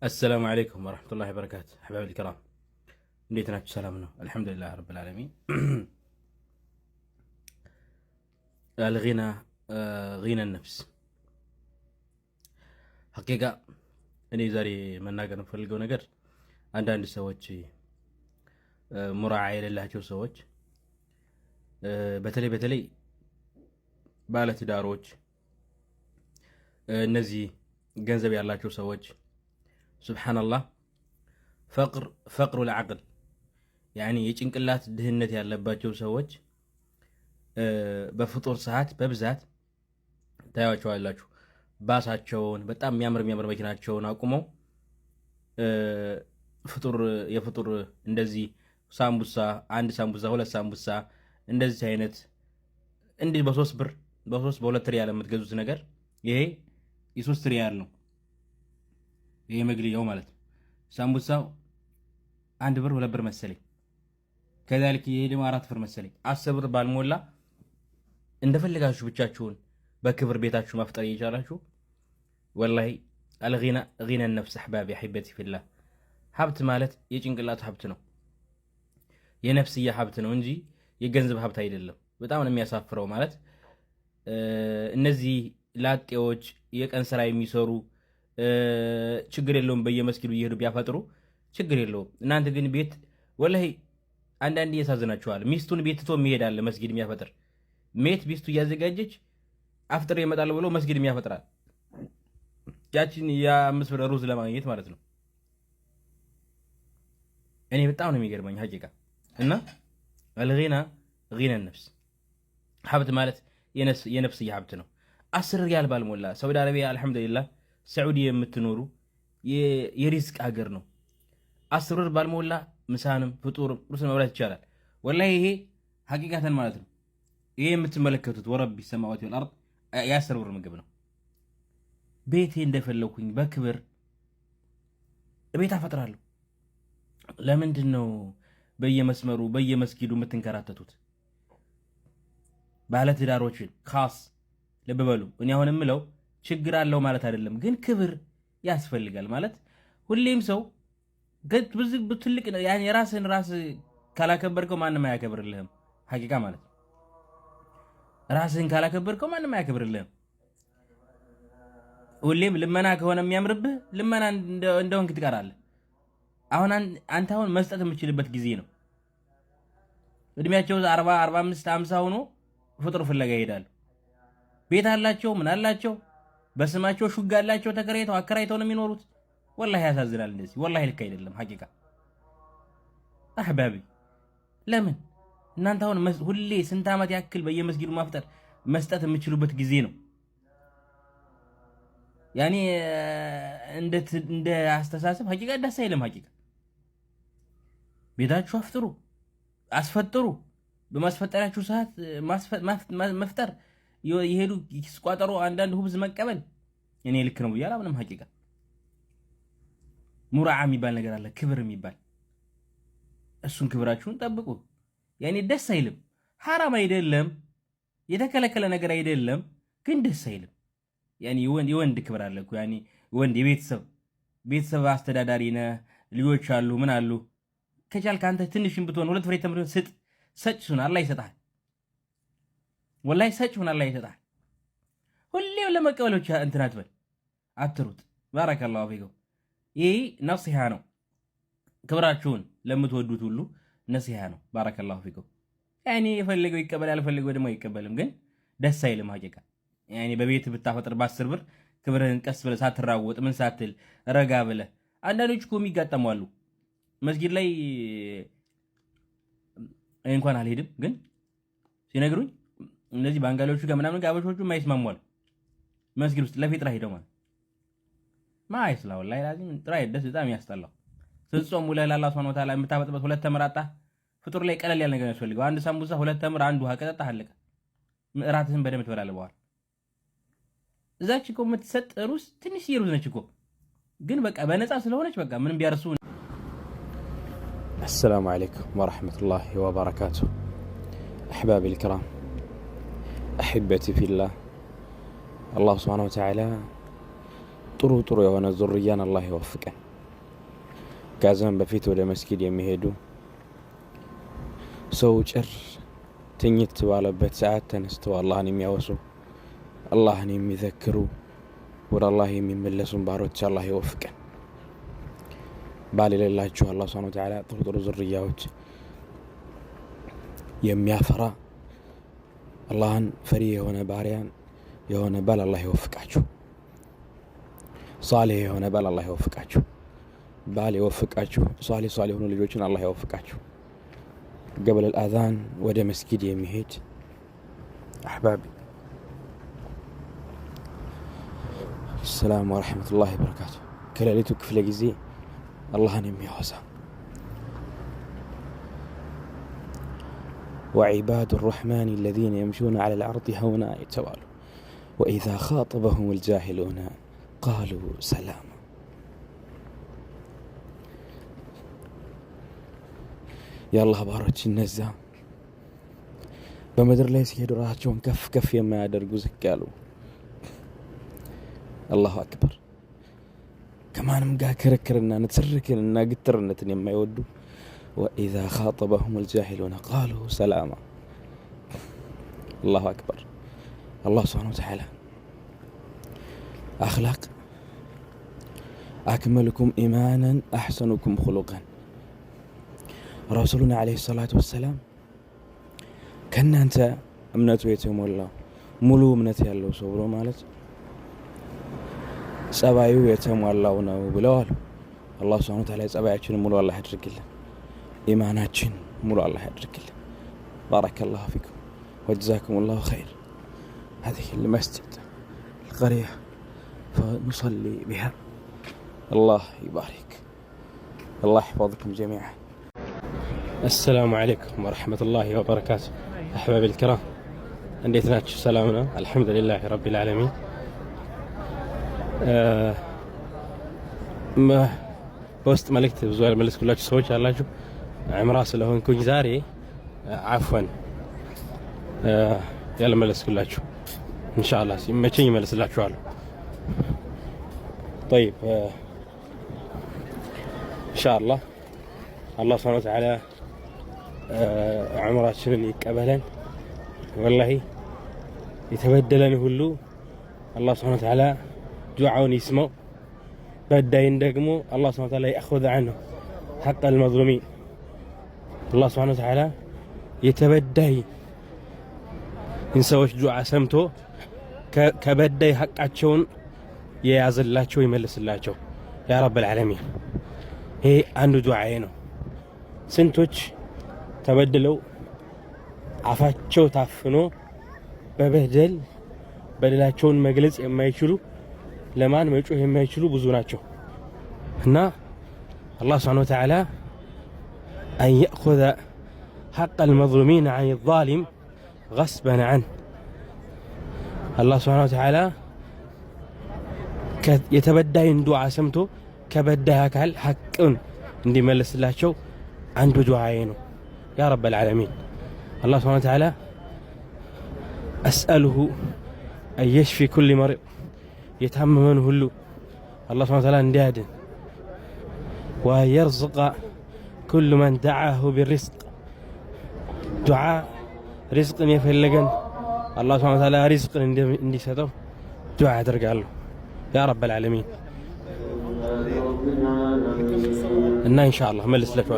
السلام عليكم ورحمة الله وبركاته أحبابي الكرام. እንዴት ናችሁ? ሰላም ነው? አልሐምዱሊላህ ረብል ዓለሚን። አልጊና ጊና ነፍስ ሐቂቃ እኔ ዛሬ መናገር የምፈልገው ነገር አንዳንድ ሰዎች ሙራዓ የሌላቸው ሰዎች በተለይ ባለትዳሮች እነዚህ ገንዘብ ያላቸው ሰዎች ሱብሃንአላህ ፈቅሩ ለዐቅል ያኒ የጭንቅላት ድህነት ያለባቸው ሰዎች በፍጡር ሰዓት በብዛት ታያቸዋላችሁ። ባሳቸውን በጣም የሚያምር መኪናቸውን አቁመው የፍጡር እንደዚህ ሳምቡሳ አንድ ሳምቡሳ ሁለት ሳምቡሳ እንደዚህ አይነት እንዲህ በ3 ብር በ2 ሪያል የምትገዙት ነገር ይሄ የ3 ሪያል ነው። ይሄ መግሊያው ማለት ነው። ሳምቡሳው 1 ብር 2 ብር መሰለኝ። ከዛልክ ይሄ ደግሞ 4 ብር መሰለኝ። 10 ብር ባልሞላ እንደፈለጋችሁ ብቻችሁን በክብር ቤታችሁ ማፍጠር እየቻላችሁ ወላሂ አልጊና ጊና ነፍስ አህባቢ አህበቲ ፊላህ ሀብት ማለት የጭንቅላት ሀብት ነው፣ የነፍስያ ሀብት ነው እንጂ የገንዘብ ሀብት አይደለም። በጣም ነው የሚያሳፍረው። ማለት እነዚህ ላጤዎች የቀን ስራ የሚሰሩ ችግር የለውም በየመስጊዱ እየሄዱ ቢያፈጥሩ ችግር የለውም። እናንተ ግን ቤት ወላሂ አንዳንዴ ያሳዝናችኋል። ሚስቱን ቤት ትቶ የሚሄዳል መስጊድ የሚያፈጥር ሚስቱ እያዘጋጀች አፍጥር ይመጣል ብሎ መስጊድ የሚያፈጥራል። ያቺን የ5 ብር ሩዝ ለማግኘት ማለት ነው። እኔ በጣም ነው የሚገርመኝ ሐቂቃ። እና አልጊና ጊና ነፍስ ሀብት ማለት የነፍስያ ሀብት ነው። 10 ሪያል ባልሞላ ሳውዲ አረቢያ አልሐምዱሊላህ ሳዑዲ የምትኖሩ የሪዝቅ ሀገር ነው። 10 ብር ባልሞላ ምሳንም ፍጡርም ቁርስም መብላት ይቻላል። ወላሂ ይሄ ሐቂቃተን ማለት ነው። ይሄ የምትመለከቱት ወረቢ ሰማዋት ወልአርድ የ10 ብር ምግብ ነው። ቤቴ እንደፈለኩኝ በክብር ቤት አፈጥራለሁ። ለምንድን ነው በየመስመሩ በየመስጊዱ የምትንከራተቱት? ባለትዳሮችን ካስ ልብ በሉ። እኔ አሁን የምለው ችግር አለው ማለት አይደለም፣ ግን ክብር ያስፈልጋል ማለት ሁሌም ሰው ትልቅ የራስን ራስ ካላከበርከው ማንም አያከብርልህም። ሐቂቃ ማለት ራስህን ካላከበርከው ማንም አያከብርልህም። ሁሌም ልመና ከሆነ የሚያምርብህ ልመና እንደሆንክ ትቀራለህ። አንተ አሁን መስጠት የምችልበት ጊዜ ነው። እድሜያቸው 40 45 50 ሆኖ ፍጡር ፍለጋ ይሄዳሉ። ቤት አላቸው፣ ምን አላቸው፣ በስማቸው ሹጋ አላቸው፣ ተከራይተው አከራይተው ነው የሚኖሩት። ወላሂ ያሳዝናል። እንደዚህ ወላሂ ልክ አይደለም። ሐቂቃ አህባቢ ለምን እናንተ አሁን ሁሌ ስንት ዓመት ያክል በየመስጊዱ ማፍጠር መስጠት የምችሉበት ጊዜ ነው። ያኔ እንደ አስተሳሰብ ሐቂቃ ደስ አይልም። ሐቂቃ ቤታችሁ አፍጥሩ፣ አስፈጥሩ። በማስፈጠራችሁ ሰዓት መፍጠር የሄዱ ቋጠሮ አንዳንድ ሁብዝ መቀበል እኔ ልክ ነው ብያለሁ። ምንም ሐቂቃ ሙራዓ የሚባል ነገር አለ፣ ክብር የሚባል እሱን ክብራችሁን ጠብቁ። ያኔ ደስ አይልም። ሐራም አይደለም፣ የተከለከለ ነገር አይደለም፣ ግን ደስ አይልም። ያኔ የወንድ ክብር አለ እኮ ያኔ ወንድ ቤተሰብ አስተዳዳሪ ነህ፣ ልጆች አሉ፣ ምን አሉ። ከቻልክ አንተ ትንሽም ብትሆን 2 ፍሬ ተምር ሰጭ ሁን፣ አላህ ይሰጣል። ወላሂ ሰጭ ሁን፣ አላህ ይሰጣል። ሁሌም ለመቀበሎች እንትን አትበል፣ አትሩጥ። ባረከላሁ ፊኩም። ይህ ነሲሃ ነው። ክብራችሁን ለምትወዱት ሁሉ ነሲሃ ነው። ባረከላሁ ፊኩም። ያኔ የፈለገው ይቀበል፣ ያልፈለገው ደግሞ አይቀበልም፣ ግን ደስ አይልም ሐቂቃ። ያኔ በቤት ብታፈጥር በ10 ብር ክብርህን ቀስ ብለህ ሳትራወጥ ምን ሳትል ረጋ ብለህ። አንዳንዶች እኮ የሚጋጠሙ አሉ መስጊድ ላይ እንኳን አልሄድም፣ ግን ሲነግሩኝ እነዚህ ባንጋሊዎቹ ጋር ምናምን ጋር አበሾቹ የማይስማሙ አሉ። መስጊድ ውስጥ ለፊጥራ ሄደው ማለት ማይስላው ላይ ላዚም ጥራ ደስ በጣም ያስጠላው። ስትጾም ውለህ ለአላህ ሱብሓነሁ ወተዓላ የምታበጥበት 2 ተምር አጣህ። ፍጡር ላይ ቀለል ያለ ነገር ያስፈልገው። 1 ሳምቡሳ 2 ተምር 1 ውሃ ከጠጣህ አለቀ። እራትህን በደንብ ትበላለህ። በኋላ እዛች እኮ የምትሰጥ ሩዝ ትንሽ ሩዝ ነች እኮ፣ ግን በቃ በነፃ ስለሆነች በቃ ምንም ቢያርሱ። السلام عليكم ورحمة الله وبركاته أحبابي الكرام أحبتي في الله الله سبحانه وتعالى ጥሩ የሆነ ዙርያን አላህ ይወፍቀን። ከአዛን በፊት ወደ መስጊድ የሚሄዱ ሰው ጭር ትኝት ባለበት ሰዓት ተነስተው አላህን የሚያወሱ አላህን የሚዘክሩ ወደ አላህ የሚመለሱን ባሮች አላህ ይወፍቀን። ባል የሌላቸው አላህ ሱብሓነሁ ወተዓላ ጥሩ ዝርያዎች የሚያፈራ አላህን ፈሪ የሆነ ባሪያን የሆነ ባል አላህ ይወፍቃችሁ። ሷሊህ የሆነ ባል አላህ ይወፍቃችሁ። ባል ይወፍቃችሁ። ሷሊህ የሆኑ ልጆችን አላህ ይወፍቃችሁ። قبل الأذان ወደ መስጊድ የሚሄድ አህባቢ السلام ورحمة الله وبركاته ከሌሊቱ ክፍለ ጊዜ አላህን የሚያወሳ وعباد الرحمن الذين يمشون على الأرض هونا يتوالوا وإذا خاطبهم الجاهلون قالوا سلاما የአላህ ባሮች እነዛ በምድር ላይ ሲሄዱ ራሳቸውን ከፍ የማያደርጉ ዝቅ ያሉ አላሁ አክበር ከማንም ጋር ክርክርና ንትርክንና ግትርነትን የማይወዱ وإذا خاطبهم الجاهلون قالوا سلاما الله أكبر الله سبحانه وتعالى أخلاق أكملكم إيمانا أحسنكم خلقا رسولنا عليه الصلاة والسلام كان أنت أمنته يتمولى ملو أمنته يالله صبروا مالت سبايو يتمولى بلوال الله سبحانه وتعالى سباياتنا ملو الله يدرك الله إيماناتنا ملو الله يدرك الله بارك الله فيكم وجزاكم الله خير. هذه المسجد القرية فنصلي بها الله يبارك الله يحفظكم جميعا. السلام عليكم ورحمة الله وبركاته أحبابي الكرام እንዴት ናችሁ? ሰላም ነው? አልহামዱሊላህ ረቢል ዓለሚን። በውስጥ መልእክት ብዙ ያልመለስኩላችሁ ሰዎች አላችሁ። ዑምራ ስለሆንኩኝ ዛሬ አፍወን ያልመለስኩላችሁ ኢንሻአላህ ሲመቸኝ እመልስላችኋለሁ። طيب ኢንሻአላህ አላህ ሱብሓነሁ ወተዓላ ዑምራችንን ይቀበለን። ወላሂ የተበደለን ሁሉ አላህ ሱብሓነሁ ወተዓላ ዱዓውን ይስማው። በዳይን ደግሞ አላህ ሱብሓነሁ ወተዓላ ያእኹذ ዐንሁ ሐቅ አልመዝሉሚን። አላህ ሱብሓነሁ ወተዓላ የተበዳይ ሰዎች ዱዓ ሰምቶ ከበዳይ ሐቃቸውን የያዘላቸው ይመልስላቸው ያ ረብል ዓለሚን። ይሄ አንዱ ዱዓዬ ነው። ስንቶች ተበድለው አፋቸው ታፍኖ በበደል በደላቸውን መግለጽ የማይችሉ ለማን መጮህ የማይችሉ ብዙ ናቸው እና አላህ ሱብሓነሁ ወተዓላ أن يأخذ حق المظلومين عن الظالم غصبا عنه الله سبحانه وتعالى የተበዳይን ዱዓ ሰምቶ ከበዳይ አካል ሐቅን እንዲመልስላቸው አንዱ ዱዓዬ ነው ያ ረብል ዓለሚን። الله سبحانه وتعالى أسأله أن يشفي كل مريض يتممن هلو الله سبحانه وتعالى انديادن ويرزق كل من دعاه بالرزق دعاء رزق يفلقن الله سبحانه وتعالى رزق اندي ستو دعاء درقاله يا رب العالمين. إن شاء الله ملس لك